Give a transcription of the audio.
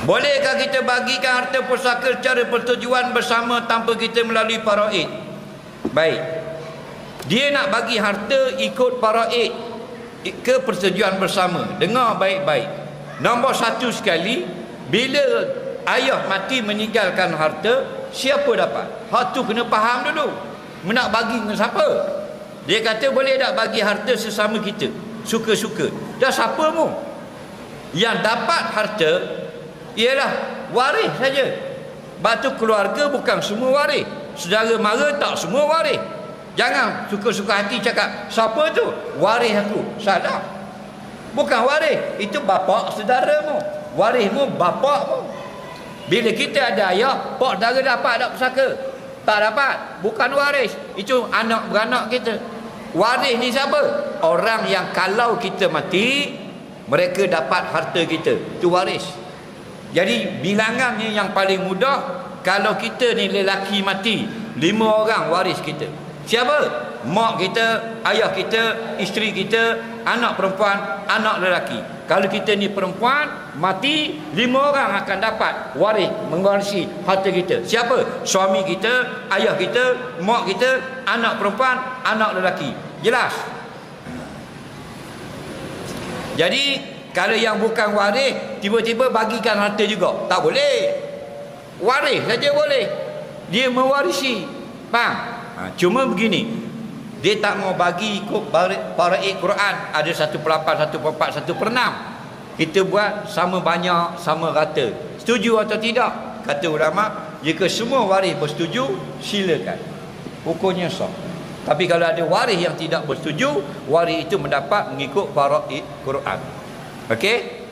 Bolehkah kita bagikan harta pusaka secara persetujuan bersama tanpa kita melalui faraid? Baik. Dia nak bagi harta ikut faraid ke persetujuan bersama. Dengar baik-baik. Nombor satu sekali, bila ayah mati meninggalkan harta, siapa dapat? Hak tu kena faham dulu. Nak bagi dengan siapa? Dia kata boleh tak bagi harta sesama kita, suka-suka. Dah siapa mu? Yang dapat harta ialah waris saja. Batu keluarga bukan semua waris. Saudara mara tak semua waris. Jangan suka-suka hati cakap siapa tu? Waris aku. Salah. Bukan waris, itu bapa saudaramu. Warismu bapakmu. Bila kita ada ayah, pak saudara dapat tak pusaka? Tak dapat. Bukan waris. Itu anak beranak kita. Waris ni siapa? Orang yang kalau kita mati, mereka dapat harta kita. Itu waris. Jadi bilangannya yang paling mudah, kalau kita ni lelaki mati, 5 orang waris kita. Siapa? Mak kita, ayah kita, isteri kita, anak perempuan, anak lelaki. Kalau kita ni perempuan mati, 5 orang akan dapat waris, mewarisi harta kita. Siapa? Suami kita, ayah kita, mak kita, anak perempuan, anak lelaki. Jelas? Jadi kalau yang bukan waris tiba-tiba bagikan harta juga, tak boleh. Waris saja boleh. Dia mewarisi. Faham? Cuma begini, dia tak mau bagi ikut faraid Quran, ada 1/8, 1/4, 1/6. Kita buat sama banyak, sama rata. Setuju atau tidak? Kata ulama, jika semua waris bersetuju, silakan. Hukumnya sah. Tapi kalau ada waris yang tidak bersetuju, waris itu mendapat mengikut faraid Quran. Okey?